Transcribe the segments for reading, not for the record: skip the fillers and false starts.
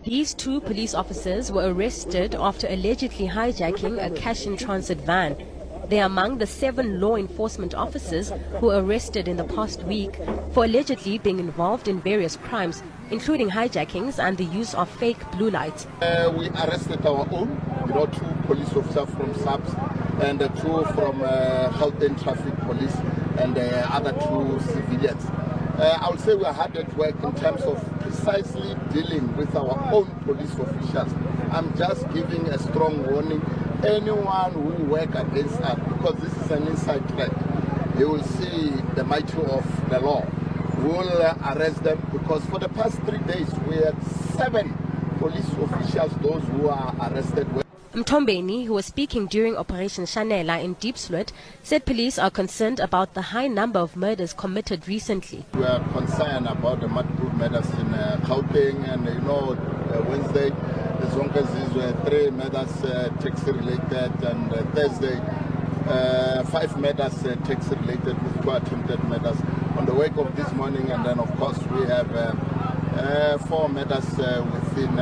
These two police officers were arrested after allegedly hijacking a cash-in-transit van. They are among the 7 law enforcement officers who were arrested in the past week for allegedly being involved in various crimes, including hijackings and the use of fake blue lights. We arrested our own, 2 police officers from Saps and 2 from Gauteng Traffic Police and other 2 civilians. I would say we are hard at work in terms of precisely dealing with our own police officials. I'm just giving a strong warning. Anyone who will work against us, because this is an inside threat, you will see the might of the law. We will arrest them, because for the past 3 days we had 7 police officials, those who are arrested. Mtombeni, who was speaking during Operation Shanela in Diepsloot, said police are concerned about the high number of murders committed recently. We are concerned about the multiple murders in Gauteng, and Wednesday, the Zonkazis were 3 murders taxi-related, and Thursday, 5 murders taxi-related with 2 attempted murders on the wake of this morning, and then of course we have 4 murders within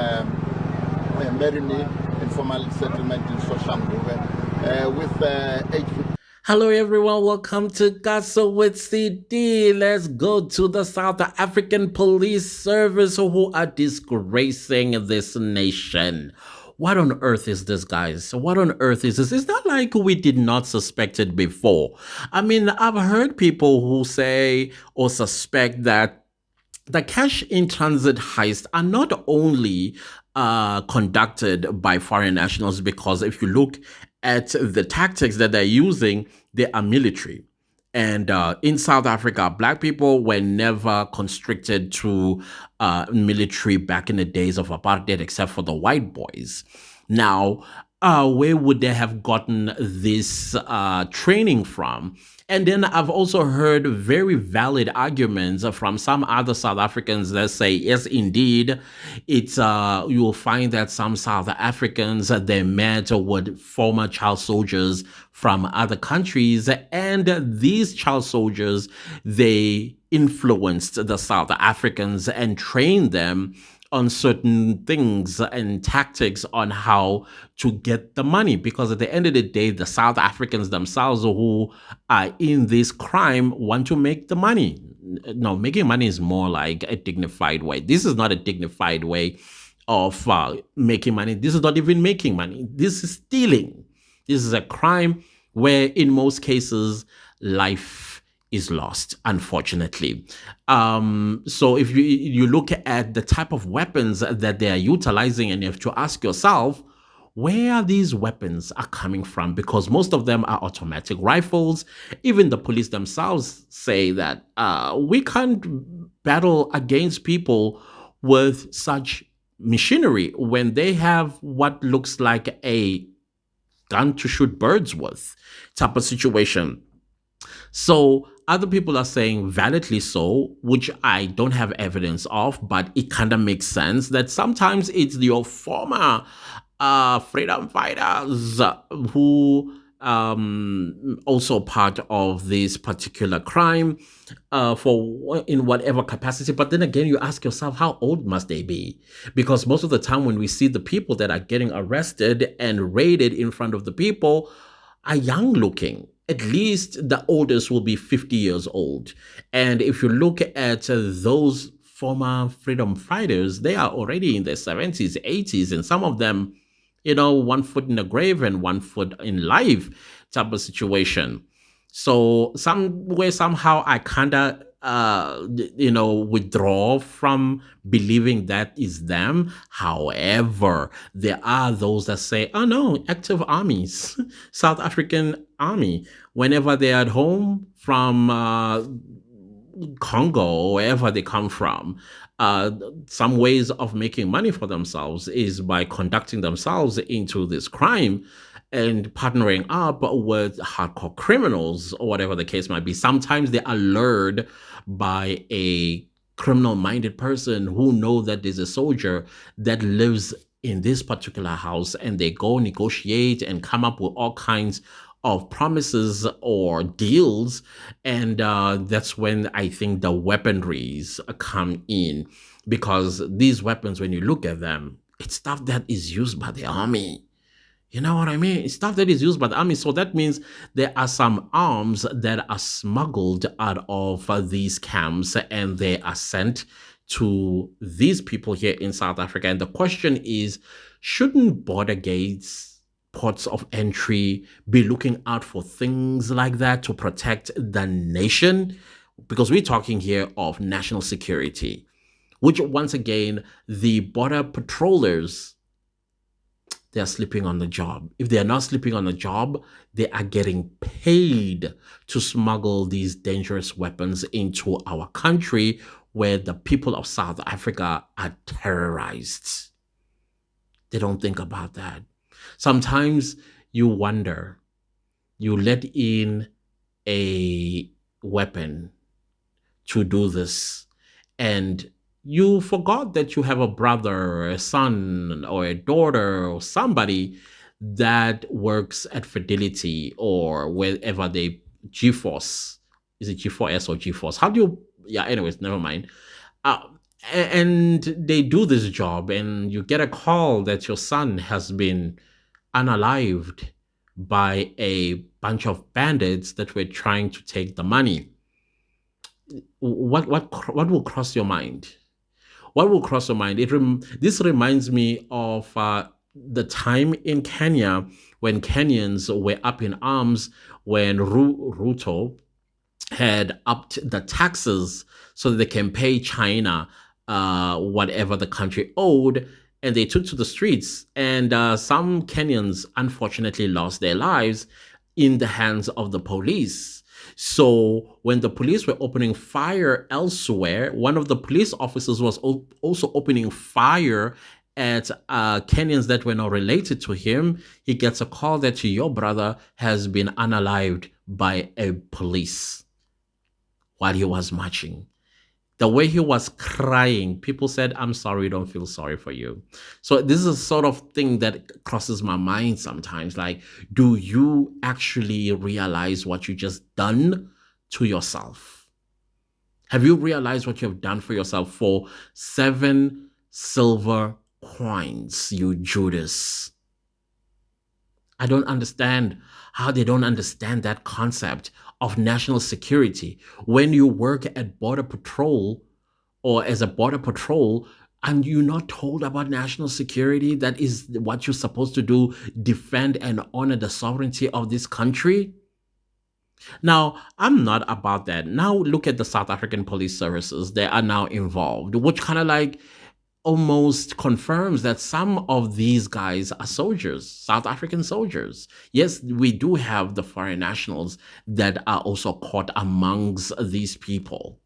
Merini informal settlement in Soshanguve with 8 people. Hello everyone, welcome to Gossip with CD. Let's go to the South African Police Service who are disgracing this nation. What on earth is this, guys? What on earth is this? It's not like we did not suspect it before. I mean, I've heard people who say or suspect that the cash in transit heists are not only conducted by foreign nationals, because if you look at the tactics that they're using, they are military. And in South Africa, black people were never constricted to military back in the days of apartheid, except for the white boys. Now, where would they have gotten this training from? And then I've also heard very valid arguments from some other South Africans that say, yes, indeed, it's you will find that some South Africans, they met with former child soldiers from other countries, and these child soldiers, they influenced the South Africans and trained them on certain things and tactics on how to get the money. Because at the end of the day, the South Africans themselves who are in this crime want to make the money. No, making money is more like a dignified way. This is not a dignified way of making money. This is not even making money. This is stealing. This is a crime where in most cases, life is lost, unfortunately. So if you look at the type of weapons that they are utilizing, and you have to ask yourself, where these weapons are coming from, because most of them are automatic rifles. Even the police themselves say that we can't battle against people with such machinery when they have what looks like a gun to shoot birds with type of situation. So other people are saying, validly so, which I don't have evidence of, but it kind of makes sense, that sometimes it's your former freedom fighters who also part of this particular crime for in whatever capacity. But then again, you ask yourself, how old must they be? Because most of the time when we see the people that are getting arrested and raided in front of the people are young looking. At least the oldest will be 50 years old. And if you look at those former freedom fighters, they are already in their 70s, 80s, and some of them, 1 foot in the grave and 1 foot in life type of situation. So somehow I kind of, withdraw from believing that is them. However, there are those that say, oh no, active armies, South African army, whenever they're at home from Congo or wherever they come from, some ways of making money for themselves is by conducting themselves into this crime and partnering up with hardcore criminals or whatever the case might be. Sometimes they are lured by a criminal-minded person who know that there's a soldier that lives in this particular house, and they go negotiate and come up with all kinds of promises or deals, and that's when I think the weaponries come in. because these weapons, when you look at them, it's stuff that is used by the army. You know what I mean? It's stuff that is used by the army. So that means there are some arms that are smuggled out of these camps and they are sent to these people here in South Africa. And the question is, shouldn't border gates, ports of entry be looking out for things like that to protect the nation? Because we're talking here of national security, which once again, the border patrollers, they are sleeping on the job. If they are not sleeping on the job, they are getting paid to smuggle these dangerous weapons into our country where the people of South Africa are terrorized. They don't think about that. Sometimes you wonder, you let in a weapon to do this, and you forgot that you have a brother or a son or a daughter or somebody that works at Fidelity or wherever they GeForce. Is it G4S or GeForce? How do you? Yeah. Anyways, never mind. Uh, and they do this job, and you get a call that your son has been unalived by a bunch of bandits that were trying to take the money. What will cross your mind? What will cross your mind? This reminds me of the time in Kenya when Kenyans were up in arms when Ruto had upped the taxes so that they can pay China whatever the country owed, and they took to the streets. And some Kenyans unfortunately lost their lives in the hands of the police. So when the police were opening fire elsewhere, one of the police officers was also opening fire at Kenyans that were not related to him. He gets a call that your brother has been unalived by a police while he was marching. The way he was crying, people said, I'm sorry, don't feel sorry for you. So this is a sort of thing that crosses my mind sometimes. Like, do you actually realize what you just done to yourself? Have you realized what you have done for yourself for 7 silver coins, you Judas? I don't understand how they don't understand that concept of national security. When you work at Border Patrol or as a Border Patrol and you're not told about national security, that is what you're supposed to do, defend and honor the sovereignty of this country. Now, I'm not about that. Now look at the South African police services. They are now involved, which kind of like almost confirms that some of these guys are soldiers, South African soldiers. Yes, we do have the foreign nationals that are also caught amongst these people.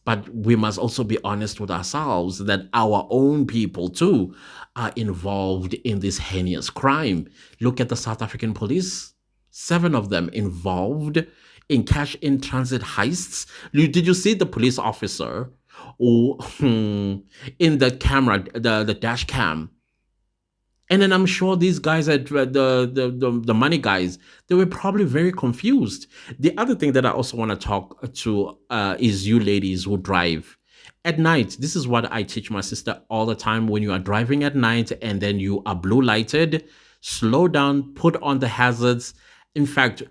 But we must also be honest with ourselves that our own people too are involved in this heinous crime. Look at the South African police. 7 of them involved in cash in transit heists. Did you see the police officer in the camera, the dash cam? And then I'm sure these guys at the money guys, they were probably very confused. The other thing that I also want to talk to is you ladies who drive at night. This is what I teach my sister all the time. When you are driving at night and then you are blue lighted, slow down, put on the hazards. In fact,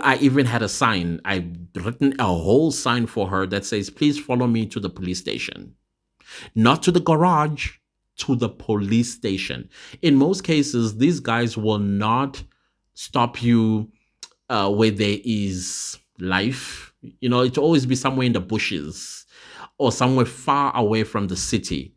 I even had a sign. I've written a whole sign for her that says, please follow me to the police station. Not to the garage, to the police station. In most cases, these guys will not stop you where there is life. You know, it'll always be somewhere in the bushes or somewhere far away from the city.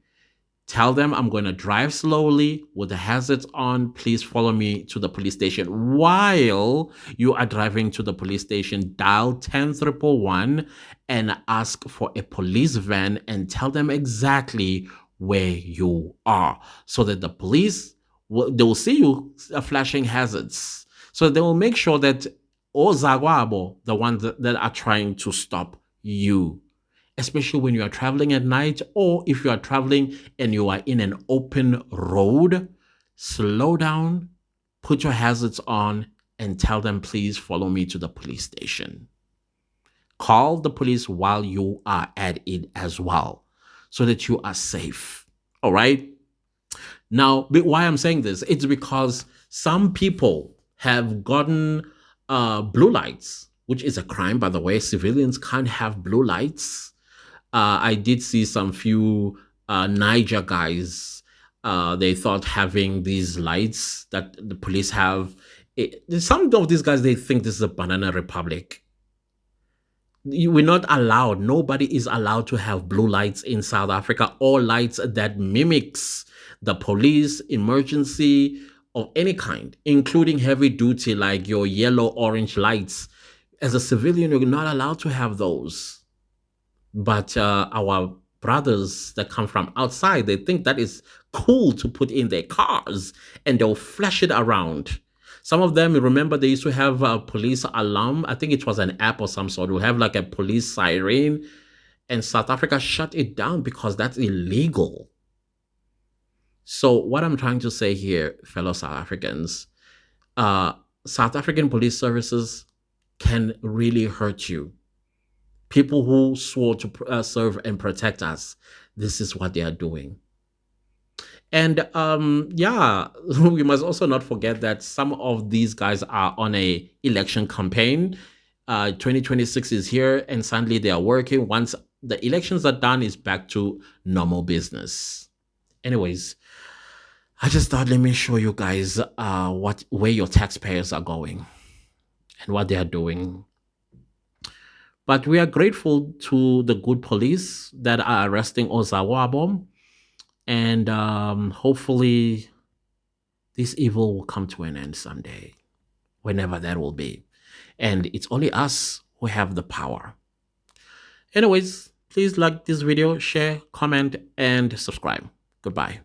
Tell them I'm going to drive slowly with the hazards on. Please follow me to the police station. While you are driving to the police station, dial 10111 and ask for a police van and tell them exactly where you are so that the police, they will see you flashing hazards. So they will make sure that Ozagwabo, the ones that are trying to stop you, especially when you are traveling at night, or if you are traveling and you are in an open road, slow down, put your hazards on, and tell them, please follow me to the police station. Call the police while you are at it as well, so that you are safe. All right. Now, why I'm saying this, it's because some people have gotten blue lights, which is a crime, by the way. Civilians can't have blue lights. I did see some few Niger guys. They thought having these lights that the police have. Some of these guys, they think this is a banana republic. We're not allowed. Nobody is allowed to have blue lights in South Africa, or lights that mimics the police, emergency of any kind, including heavy duty, like your yellow, orange lights. As a civilian, you're not allowed to have those. But our brothers that come from outside, they think that is cool to put in their cars, and they'll flash it around. Some of them, remember, they used to have a police alarm. I think it was an app or some sort. We have like a police siren, and South Africa shut it down because that's illegal. So what I'm trying to say here, fellow South Africans, South African police services can really hurt you. People who swore to serve and protect us, this is what they are doing. And yeah, we must also not forget that some of these guys are on a election campaign. 2026 is here, and suddenly they are working. Once the elections are done, it's back to normal business. Anyways, I just thought, let me show you guys where your taxpayers are going and what they are doing. But we are grateful to the good police that are arresting Ozawabo. And hopefully this evil will come to an end someday, whenever that will be. And it's only us who have the power. Anyways, please like this video, share, comment, and subscribe. Goodbye.